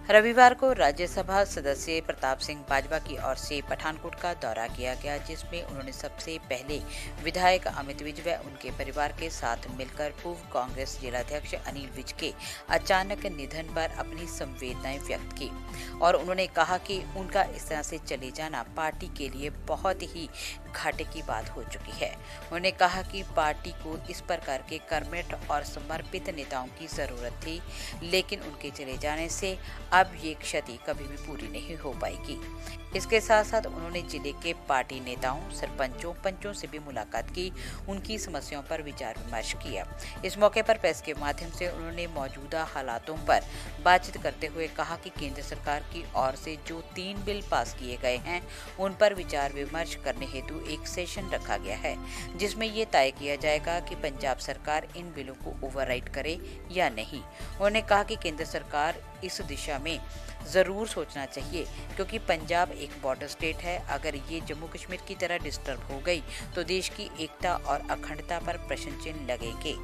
रविवार को राज्यसभा सदस्य प्रताप सिंह बाजवा की ओर से पठानकोट का दौरा किया गया, जिसमें उन्होंने सबसे पहले विधायक अमित विज व उनके परिवार के साथ मिलकर पूर्व कांग्रेस जिलाध्यक्ष अनिल विज के अचानक निधन पर अपनी संवेदनाएं व्यक्त की और उन्होंने कहा कि उनका इस तरह से चले जाना पार्टी के लिए बहुत ही घाटे की बात हो चुकी है। उन्होंने कहा कि पार्टी को इस प्रकार के कर्मठ और समर्पित नेताओं की जरूरत थी, लेकिन उनके चले जाने से अब ये क्षति कभी भी पूरी नहीं हो पाएगी। इसके साथ साथ उन्होंने जिले के पार्टी नेताओं, सरपंचों, पंचों से भी मुलाकात की, उनकी समस्याओं पर विचार विमर्श किया। इस मौके पर प्रेस के माध्यम से उन्होंने मौजूदा हालातों पर बातचीत करते हुए कहा कि केंद्र सरकार की ओर से जो 3 बिल पास किए गए हैं, उन पर विचार विमर्श करने हेतु एक सेशन रखा गया है, जिसमें ये तय किया जाएगा कि पंजाब सरकार इन बिलों को ओवरराइड करे या नहीं। उन्होंने कहा कि केंद्र सरकार इस दिशा में जरूर सोचना चाहिए, क्योंकि पंजाब एक बॉर्डर स्टेट है। अगर ये जम्मू कश्मीर की तरह डिस्टर्ब हो गई तो देश की एकता और अखंडता पर प्रश्न चिन्ह लगेंगे।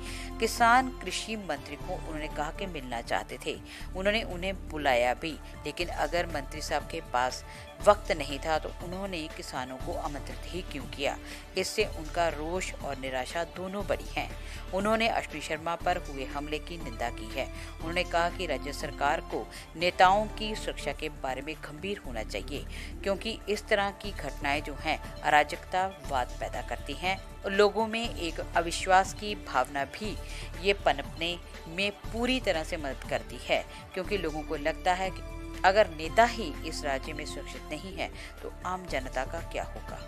किसान कृषि मंत्री को उन्होंने कहा कि मिलना चाहते थे, उन्होंने उन्हें बुलाया भी, लेकिन अगर मंत्री साहब के पास वक्त नहीं था तो उन्होंने किसानों को आमंत्रित ही क्यों किया। इससे उनका रोष और निराशा दोनों बड़ी हैं। उन्होंने अश्विनी शर्मा पर हुए हमले की निंदा की है। उन्होंने कहा कि राज्य सरकार को नेताओं की सुरक्षा के बारे में गंभीर होना चाहिए, क्योंकि इस तरह की घटनाएं जो हैं अराजकतावाद पैदा करती हैं। लोगों में एक अविश्वास की भावना भी ये पनपने में पूरी तरह से मदद करती है, क्योंकि लोगों को लगता है कि अगर नेता ही इस राज्य में सुरक्षित नहीं है तो आम जनता का क्या होगा।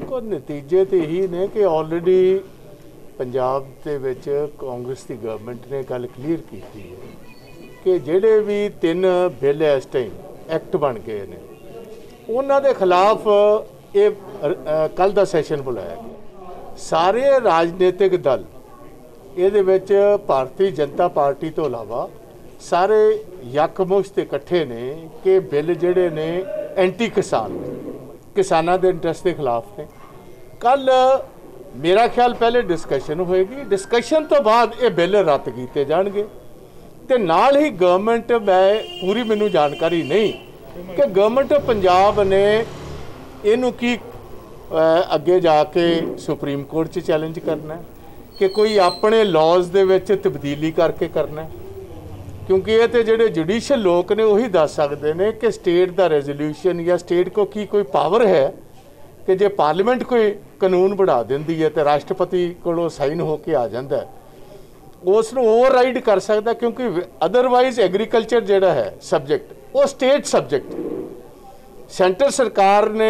को नतीजे तो यही ने कि ऑलरेडी पंजाब ਦੇ ਵਿੱਚ ਕਾਂਗਰਸ ਦੀ ਗਵਰਨਮੈਂਟ ਨੇ ਗੱਲ ਕਲੀਅਰ ਕੀਤੀ ਹੈ ਕਿ ਜਿਹੜੇ ਵੀ 3 ਬਿੱਲ ਇਸ ਟਾਈਮ ਐਕਟ ਬਣ ਗਏ ਨੇ ਉਹਨਾਂ ਦੇ ਖਿਲਾਫ ਇਹ ਕੱਲ ਦਾ ਸੈਸ਼ਨ ਬੁਲਾਇਆ ਗਿਆ। ਸਾਰੇ ਰਾਜਨੀਤਿਕ ਦਲ ਇਹਦੇ ਵਿੱਚ ਭਾਰਤੀ ਜਨਤਾ ਪਾਰਟੀ ਤੋਂ ਇਲਾਵਾ ਸਾਰੇ ਯਕਮੁਸ਼ਤ ਤੇ ਇਕੱਠੇ ਨੇ ਕਿ ਬਿੱਲ ਜਿਹੜੇ ਨੇ ਐਂਟੀ ਕਿਸਾਨਾਂ ਦੇ ਇੰਟਰਸਟ ਦੇ ਖਿਲਾਫ ਨੇ। ਕੱਲ मेरा ख्याल पहले डिस्कशन होएगी, डिस्कशन तो बाद ये बिल रद्द किए जाएंगे तो नाल ही गवर्नमेंट मैं पूरी मैनू जानकारी नहीं कि गवर्नमेंट पंजाब ने इनू की अगे जाके सुप्रीम कोर्ट च चैलेंज करना है कि कोई अपने लॉज दे विच तब्दीली करके करना है, क्योंकि ये तो जोड़े जुडिशल लोग ने वही दस सकते हैं कि स्टेट का रेजोल्यूशन या स्टेट को की कोई पावर है कि जे पार्लीमेंट कोई कानून बढ़ा देंदी है तो राष्ट्रपति को साइन होके आ जाता है, उसनू ओवरराइड कर सकता, क्योंकि अदरवाइज एग्रीकल्चर जोड़ा है सब्जेक्ट वो स्टेट सब्जेक्ट, सेंटर सरकार ने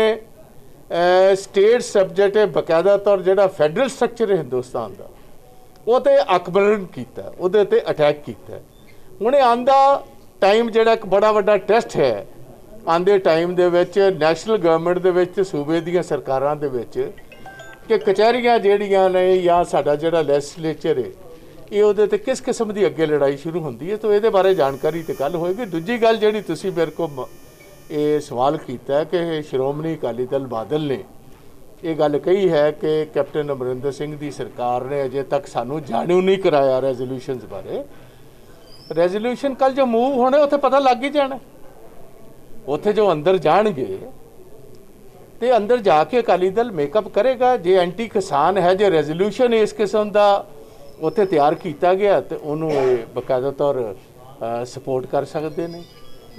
स्टेट सब्जेक्ट है बकायदा तौर जो फैडरल स्ट्रक्चर है हिंदुस्तान का वो तो आक्रमण किया, उहदे ते अटैक किया। हुणे आंदा टाइम जोड़ा एक बड़ा वड्डा टेस्ट है आंदे टाइम दे विच नैशनल गवर्नमेंट दे विच सूबे दीयां सरकारां दे विच कि कचहरियां जिहड़ियां ने या साडा जिहड़ा लैजिस्लेचर है ये उहदे ते किस किस्म की अगे लड़ाई शुरू होंदी है, तो ये बारे जानकारी तो कल होएगी। दूजी गल जिहड़ी तुसीं मेरे को ये सवाल कीता है कि श्रोमणी अकाली दल बादल ने ये गल कही है कि कैप्टन अमरिंदर सिंह की सरकार ने अजे तक सानू जाणू नहीं कराया रेजोल्यूशन बारे। रेजोल्यूशन कल जो मूव होने उत्थे पता लग ही जाना, उत्थे जो अंदर जाएंगे तो अंदर जाके अकाली दल मेकअप करेगा। जे एंटी किसान है, जो रेजोल्यूशन इस किस्म का उत्थे तैयार किया गया तो उन्होंने बकायदा तौर सपोर्ट कर सकते हैं,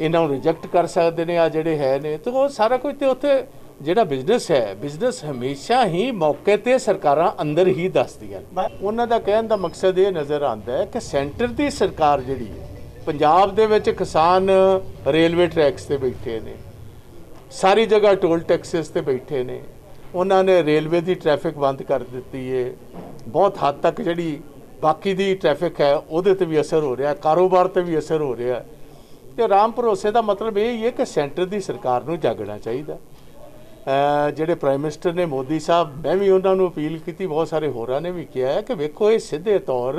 इन्हों रिजेक्ट कर सकते हैं आ जोड़े है ने, तो वो सारा कुछ तो उत्थे जिहड़ा बिजनेस है, बिजनेस हमेशा ही मौके पर सरकारां अंदर ही दसदियां। उन्हां दा कहण दा मकसद ये नज़र आता है कि सेंटर की सरकार जिहड़ी है पंजाब दे विच किसान रेलवे ट्रैक्स ते बैठे ने, सारी जगह टोल टैक्सेस ते बैठे ने, उन्होंने रेलवे की ट्रैफिक बंद कर दी है, बहुत हद तक जिहड़ी बाकी दी ट्रैफिक है उहदे ते भी असर हो रहा है, कारोबार ते भी असर हो रहा है। तो राम भरोसे का मतलब यही है कि सेंटर की सरकार नूं जागना चाहिए। ਜਿਹੜੇ प्राइम मिनिस्टर ने मोदी साहब, मैं भी उन्होंने अपील की, बहुत सारे होरां ने भी किया है कि वेखो ये सीधे तौर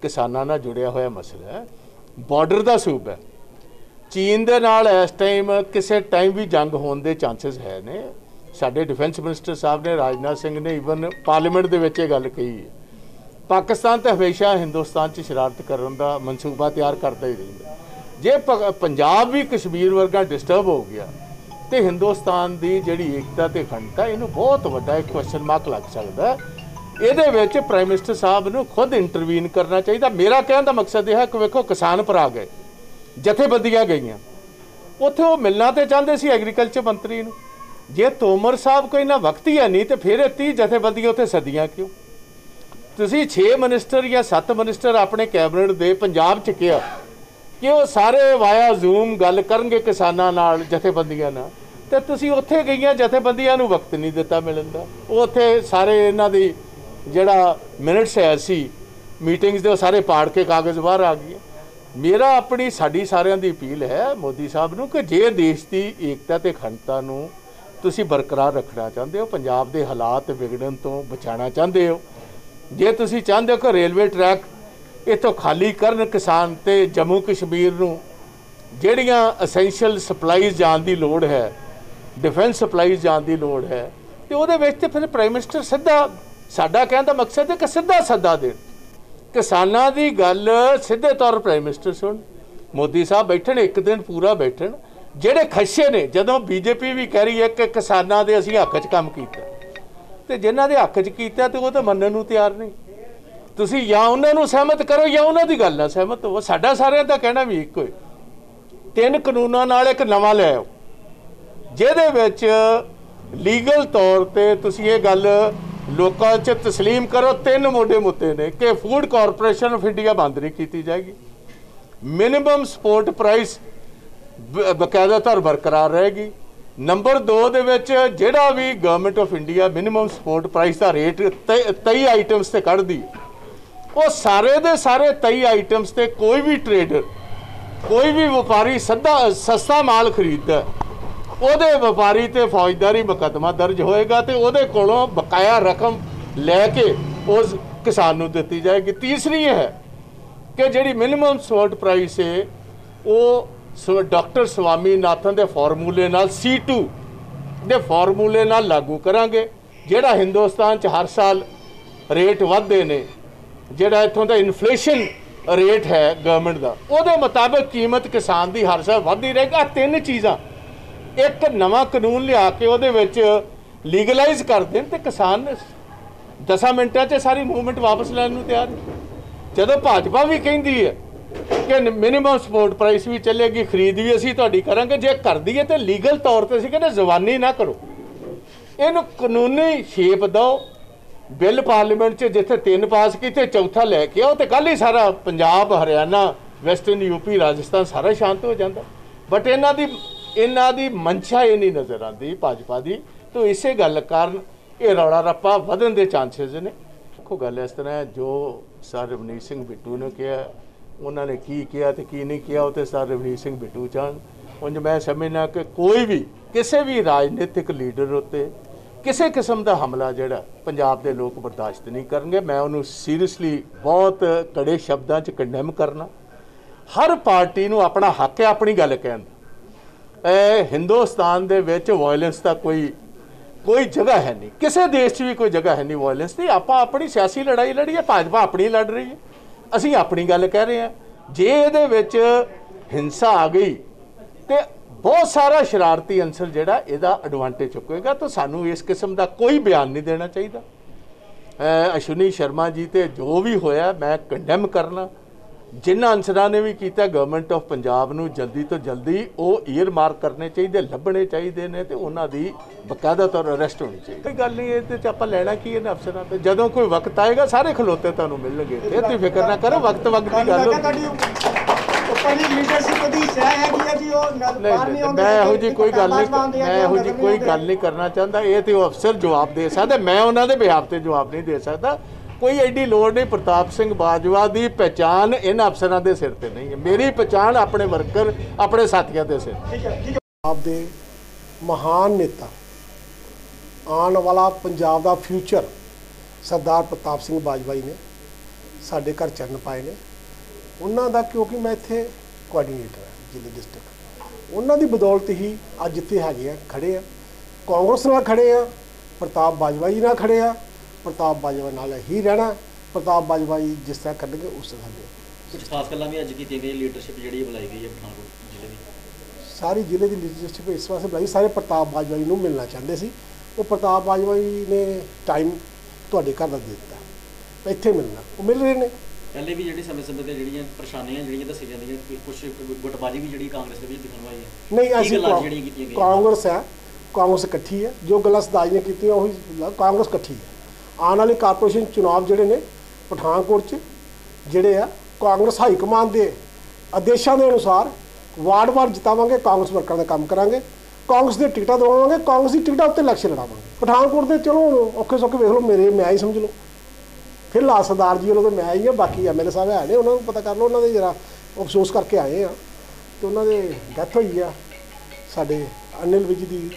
किसानां नाल जुड़िया होया मसला है, बॉर्डर का सूबा है, चीन दे नाल इस टाइम किसी टाइम भी जंग होने के चांसिस है ने। साडे डिफेंस मिनिस्टर साहब ने, राजनाथ सिंह ने ईवन पार्लीमेंट दे विच गल कही है, पाकिस्तान तो हमेशा हिंदुस्तान च शरारत करने का मनसूबा तैयार करता ही रहिंदा। ਜੇ पंजाब भी कश्मीर वर्गा डिस्टर्ब हो गया तो हिंदुस्तान की जिहड़ी एकता ते अखंडता इहनूं बहुत वड्डा एक क्वेश्चन मार्क लग सकता है। ਇਹਦੇ ਵਿੱਚ प्राइम मिनिस्टर साहब ਨੂੰ खुद इंटरवीन करना चाहिए। मेरा कहने का मकसद यह है कि वेखो किसान भरा गए, जथेबंदियां गईयां, उत्थे वो मिलना तो चाहते सी एग्रीकल्चर मंत्री नूं। जे तोमर साहब कोई ना वक्त ही है नहीं तो फिर 30 जथेबंदियां उत्थे सदियां क्यों? तुसीं 6 मिनिस्टर या 7 मिनिस्टर अपने कैबिनेट दे पंजाब च किया कि वो सारे वाया जूम गल करनगे किसानां नाल जथेबंदियां नाल, ते तुसीं उत्थे गईयां जथेबंदियां नूं वक्त नहीं दिता मिलण दा। उत्थे सारे इन्हां दी जिहड़ा मिनट्स है सी मीटिंग्स दे सारे पाड़ के कागज़ बाहर आ गए। मेरा अपनी साडी सारिਆਂ ਦੀ अपील है मोदी साहब नूं कि जे देश की एकता ते अखंडता नूं तुसीं बरकरार रखना चाहते हो, पंजाब के हालात विगड़न तो बचाना चाहते हो, जे तुसीं चाहते हो कि रेलवे ट्रैक इतों खाली करन किसान ते जम्मू कश्मीर नूं ਜਿਹੜੀਆਂ ਅਸੈਂਸ਼ੀਅਲ ਸਪਲਾਈਜ਼ ਜਾਣ ਦੀ ਲੋੜ ਹੈ, डिफेंस सप्लाईज जाने की लोड़ है, तो वो फिर प्राइम मिनिस्टर सीधा साडा कहने का मकसद है कि सीधा सदा देन किसानों की गल सीधे तौर प्राइम मिनिस्टर सुन, मोदी साहब बैठन एक दिन पूरा बैठन। ਜਿਹੜੇ ਖੱਸ਼ੇ ਨੇ ਜਦੋਂ बीजेपी भी कह रही है कि किसानों के ਅਸੀਂ हक 'ਚ ਕੰਮ ਕੀਤਾ ਤੇ ਜਿਨ੍ਹਾਂ ਦੇ ਹੱਕ 'ਚ ਕੀਤਾ ਤੇ ਉਹ ਤਾਂ ਮੰਨਣ ਨੂੰ ਤਿਆਰ ਨਹੀਂ। ਤੁਸੀਂ ਜਾਂ ਉਹਨਾਂ ਨੂੰ ਸਹਿਮਤ ਕਰੋ ਜਾਂ ਉਹਨਾਂ ਦੀ ਗੱਲ ਨਾਲ ਸਹਿਮਤ ਹੋਵੋ। ਸਾਡਾ ਸਾਰਿਆਂ ਦਾ ਕਹਿਣਾ ਵੀ ਇੱਕੋ ਹੈ, 3 ਕਾਨੂੰਨਾਂ ਨਾਲ ਇੱਕ ਨਵਾਂ ਲੈ ਆਓ ਜਿਹਦੇ ਵਿੱਚ ਲੀਗਲ ਤੌਰ ਤੇ ਤੁਸੀਂ ਇਹ ਗੱਲ ਲੋਕਾਂ 'ਚ ਤਸਲੀਮ ਕਰੋ। 3 ਮੋਢੇ ਮੁੱਦੇ ਨੇ ਕਿ ਫੂਡ ਕਾਰਪੋਰੇਸ਼ਨ ਆਫ ਇੰਡੀਆ ਬੰਦ ਨਹੀਂ ਕੀਤੀ ਜਾਏਗੀ, ਮਿਨੀਮਮ ਸਪੋਰਟ ਪ੍ਰਾਈਸ ਬਕਾਇਦਾ ਤੌਰ ਬਰਕਰਾਰ ਰਹੇਗੀ। ਨੰਬਰ 2 ਦੇ ਵਿੱਚ ਜਿਹੜਾ ਵੀ government of India minimum support price ਦਾ ਰੇਟ 23 ਆਈਟਮਸ ਤੇ ਕੱਢਦੀ ਉਹ ਸਾਰੇ ਦੇ ਸਾਰੇ 23 ਆਈਟਮਸ ਤੇ ਕੋਈ ਵੀ ਟਰੇਡਰ ਕੋਈ ਵੀ ਵਪਾਰੀ ਸਸਤਾ ਮਾਲ ਖਰੀਦਦਾ ਉਹਦੇ ਵਪਾਰੀ ਤੇ ਫੌਜਦਾਰੀ ਮੁਕੱਦਮਾ ਦਰਜ ਹੋਏਗਾ ਤੇ ਉਹਦੇ ਕੋਲੋਂ ਬਕਾਇਆ ਰਕਮ ਲੈ ਕੇ ਉਸ ਕਿਸਾਨ ਨੂੰ ਦਿੱਤੀ ਜਾਏਗੀ। ਤੀਸਰੀ ਹੈ ਕਿ ਜਿਹੜੀ ਮਿਨੀਮਮ ਸਪੋਰਟ ਪ੍ਰਾਈਸ ਹੈ ਉਹ डॉक्टर स्वामीनाथन के फॉर्मूले नाल C2 के फॉर्मूले नाल लागू करांगे। जिहड़ा हिंदुस्तान च हर साल रेट वधदे ने, जिहड़ा इत्थों दा इन्फ्लेशन रेट है गवर्नमेंट का, उहदे मुताबिक कीमत किसान की हर साल वधदी रहेगी। 3 चीज़ां एक नवां कानून लिया के उहदे विच लीगलाइज कर देन ते किसान 10 मिनटां च सारी मूवमेंट वापस लैण नूं तैयार है। जदों भाजपा भी कहिंदी है कि मिनिमम सपोर्ट प्राइस भी चलेगी, खरीद भी असीं तुहाडी करांगे, जे करदी है तो लीगल तौर पर असीं कहंदे जवानी ना करो, इहनूं कानूनी शेप दो। बिल पार्लीमेंट च जिथे 3 पास कीते चौथा लैके आओ तो कल ही सारा पंजाब हरियाणा वैसटर्न यूपी राजस्थान सारा शांत हो जाता। बट इन्हां दी मंशा ये नहीं नज़र आती भाजपा की, तो इसे गल कारण ये रौला रप्पा वधन के चांसिस ने। देखो गल इस तरह जो सर रवनीत सिंह बिट्टू ने कहा, उन्होंने की किया तो की नहीं किया, तो सर रवनीत सिंह बिट्टू चाहन। उंज मैं समझना कि कोई भी किसी भी राजनीतिक लीडर उत्ते किसी किस्म का हमला जिहड़ा पंजाब के लोग बर्दाश्त नहीं करेंगे। मैं उन्होंने सीरीयसली बहुत कड़े शब्दों च कंडेम करना। हर पार्टी नूं अपना हक है अपनी गल कहण दा। हिंदुस्तान दे विच वायलेंस का कोई जगह है नहीं, किसी देश च भी कोई जगह है नहीं वायलेंस की। आपां अपनी सियासी लड़ाई लड़ी है, भाजपा अपनी लड़ रही है, ਅਸੀਂ अपनी गल कह रहे हैं। जे ਇਹਦੇ ਵਿੱਚ हिंसा आ गई तो बहुत सारा शरारती अंसर ਜਿਹੜਾ ਇਹਦਾ एडवांटेज चुकेगा, तो सानू इस किस्म का कोई बयान नहीं देना चाहिए। अश्विनी शर्मा जी ते जो भी होया मैं कंडेम करना। जिन्हां अंसरां ने भी किया गवर्नमेंट ऑफ पंजाब नू जल्दी तो जल्दी वो ईयर मार्क करने चाहिए, लभने चाहिए ने, तो उन्हां दी बकायदा तौर अरेस्ट होनी चाहिए। कोई गल नहीं ये आपां लैना की इन्हां अफसरां ते, जदों कोई वक्त आएगा सारे खलोते तुहानूं मिलणगे। इत्थे तुसीं फिक्र ना करो, वक्त की गल मैं इहो जी कोई गल नहीं करना चाहता। ये तो अफसर जवाब दे सकते, मैं उन्हां दे बिहाफ ते जवाब नहीं दे सकता। कोई एडी लोड़ नहीं। प्रताप सिंह बाजवा की पहचान इन अफसरों के सिर पर नहीं है, मेरी पहचान अपने वर्कर अपने साथियों के सिर। आप दे महान नेता आने वाला पंजाब का फ्यूचर सरदार प्रताप सिंह बाजवा जी ने साढ़े घर चरण पाए ने। उन्हों का क्योंकि मैं इत्थे कोआर्डीनेटर हाँ जिले डिस्ट्रिक्ट, उन्हों की बदौलत ही अज इत्थे हैगे खड़े आ। कांग्रेस नाल खड़े आ, प्रताप बाजवा जी नाल खड़े आ, प्रताप बाजवा नाल ही रहना। प्रताप बाजवा जी जिस तरह करेंगे उस तरह ਕੁਝ ਖਾਸ ਗੱਲਾਂ ਵੀ ਅੱਜ ਕੀਤੀਆਂ ਗਈਆਂ, ਲੀਡਰਸ਼ਿਪ ਜਿਹੜੀ ਬੁਲਾਈ ਗਈ ਹੈ ਪਠਾਨਕੋਟ ਜ਼ਿਲ੍ਹੇ ਦੀ। ਸਾਰੀ ਜ਼ਿਲ੍ਹੇ ਦੀ ਲੀਡਰਸ਼ਿਪ ਇਸ ਵਾਸਤੇ ਬੁਲਾਈ, ਸਾਰੇ ਪ੍ਰਤਾਪ ਬਾਜਵਾ ਜੀ ਨੂੰ ਮਿਲਣਾ ਚਾਹੁੰਦੇ ਸੀ। ਉਹ ਪ੍ਰਤਾਪ ਬਾਜਵਾ ਜੀ ਨੇ ਟਾਈਮ ਤੁਹਾਡੇ ਘਰ ਦਾ ਦੇ ਦਿੱਤਾ, ਇੱਥੇ ਮਿਲਣਾ, ਉਹ ਮਿਲ ਰਹੇ ਨੇ। ਪਹਿਲੇ ਵੀ ਜਿਹੜੀ ਸਮੇਂ-ਸਮੇਂ ਤੇ ਜਿਹੜੀਆਂ ਪਰੇਸ਼ਾਨੀਆਂ ਜਿਹੜੀਆਂ ਦੱਸੀ ਜਾਂਦੀਆਂ, ਕੁਝ ਗੁੱਟਬਾਜੀ ਵੀ ਜਿਹੜੀ ਕਾਂਗਰਸ ਦੇ ਵਿੱਚ ਦਿਖਣ ਵਾਲੀ ਹੈ। ਨਹੀਂ, ਅਸੀਂ ਜਿਹੜੀਆਂ ਕੀਤੀਆਂ ਗਈਆਂ ਕਾਂਗਰਸ ਹੈ, ਕਾਂਗਰਸ ਇਕੱਠੀ ਹੈ। ਜੋ ਗੱਲਾਂ ਸਦਾਜ ਨੇ ਕੀਤੀਆਂ ਉਹੀ ਕਾਂਗਰਸ ਇਕੱਠੀ ਹੈ। ਆਉਣ ਵਾਲੇ ਕਾਰਪੋਰੇਸ਼ਨ ਚੁਣਾਵ ਜਿਹੜੇ ਨੇ ਪਠਾਨਕੋਟ 'ਚ ਜਿਹੜੇ ਆ, ਕਾਂਗਰਸ ਹਾਈ ਕਮਾਂਡ ਦੇ ਆਦੇਸ਼ਾਂ ਦੇ ਅਨੁਸਾਰ ਵਾਰਡ-ਵਾਰ ਜਿਤਾਵਾਂਗੇ, ਕਾਂਗਰਸ ਵਰਕਰਾਂ ਦਾ ਕੰਮ ਕਰਾਂਗੇ, ਕਾਂਗਰਸ ਦੀਆਂ ਟਿਕਟਾਂ ਦਵਾਵਾਂਗੇ, ਕਾਂਗਰਸ ਦੀ ਟਿਕਟਾਂ ਉੱਤੇ ਇਲੈਕਸ਼ਨ ਲੜਾਵਾਂਗੇ। ਪਠਾਨਕੋਟ ਦੇ ਚਲੋ ਔਖੇ ਸੌਖੇ ਵੇਖ ਲਓ, ਮੇਰੇ ਮੈਂ ਹੀ ਸਮਝ ਲਓ, ਫਿਲਹਾਲ ਸਰਦਾਰ ਜੀ ਵੱਲੋਂ ਤਾਂ ਮੈਂ ਹੀ ਆ, ਬਾਕੀ MLA ਸਾਹਿਬ ਹੈ ਨੇ, ਉਹਨਾਂ ਨੂੰ ਪਤਾ ਕਰ ਲਓ। ਉਹਨਾਂ ਦੇ ਜਰਾ ਅਫਸੋਸ ਕਰਕੇ ਆਏ ਆ ਅਤੇ ਉਹਨਾਂ ਦੇ ਡੈਥ ਹੋਈ ਆ ਸਾਡੇ ਅਨਿਲ ਵਿਜ ਦੀ,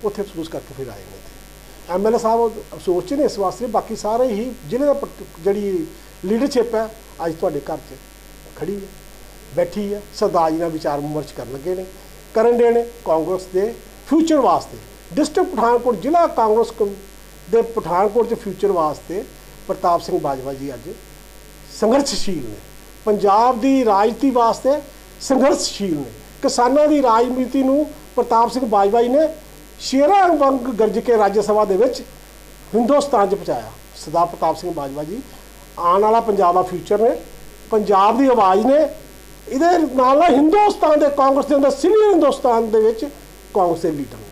ਉੱਥੇ ਅਫਸੋਸ ਕਰਕੇ ਫਿਰ ਆਏ ਨੇ ਇੱਥੇ। MLA ਸਾਹਿਬ ਅਫਸੋਸ 'ਚ ਨੇ ਇਸ ਵਾਸਤੇ, ਬਾਕੀ ਸਾਰੇ ਹੀ ਜ਼ਿਲ੍ਹੇ ਦਾ ਜਿਹੜੀ ਲੀਡਰਸ਼ਿਪ ਹੈ ਅੱਜ ਤੁਹਾਡੇ ਘਰ 'ਚ ਖੜੀ ਹੈ, ਬੈਠੀ ਹੈ। ਸਰਦਾਰ ਜੀ ਨਾਲ ਵਿਚਾਰ ਵਿਮਰਸ਼ ਕਰਨ ਲੱਗੇ ਨੇ, ਕਰਨ ਦੇ ਨੇ ਕਾਂਗਰਸ ਦੇ ਫਿਊਚਰ ਵਾਸਤੇ। ਡਿਸਟ੍ਰਿਕਟ ਪਠਾਨਕੋਟ ਜ਼ਿਲ੍ਹਾ ਕਾਂਗਰਸ ਦੇ ਪਠਾਨਕੋਟ 'ਚ ਫਿਊਚਰ ਵਾਸਤੇ ਪ੍ਰਤਾਪ ਸਿੰਘ ਬਾਜਵਾ ਜੀ ਅੱਜ ਸੰਘਰਸ਼ਸ਼ੀਲ ਨੇ, ਪੰਜਾਬ ਦੀ ਰਾਜਨੀਤੀ ਵਾਸਤੇ ਸੰਘਰਸ਼ਸ਼ੀਲ ਨੇ। ਕਿਸਾਨਾਂ ਦੀ ਰਾਜਨੀਤੀ ਨੂੰ ਪ੍ਰਤਾਪ ਸਿੰਘ ਬਾਜਵਾ ਜੀ ਨੇ ਸ਼ੇਰਾਂ ਵਾਂਗ ਗਰਜ ਕੇ ਰਾਜ ਸਭਾ ਦੇ ਵਿੱਚ ਹਿੰਦੁਸਤਾਨ 'ਚ ਪਹੁੰਚਾਇਆ। ਸਰਦਾਰ ਪ੍ਰਤਾਪ ਸਿੰਘ ਬਾਜਵਾ ਜੀ ਆਉਣ ਵਾਲਾ ਪੰਜਾਬ ਦਾ ਫਿਊਚਰ ਨੇ, ਪੰਜਾਬ ਦੀ ਆਵਾਜ਼ ਨੇ। ਇਹਦੇ ਨਾਲ ਹਿੰਦੁਸਤਾਨ ਦੇ ਕਾਂਗਰਸ ਦੇ ਅੰਦਰ, ਸੀਨੀਅਰ ਹਿੰਦੁਸਤਾਨ ਦੇ ਵਿੱਚ ਕਾਂਗਰਸ ਦੇ ਲੀਡਰ ਨੇ।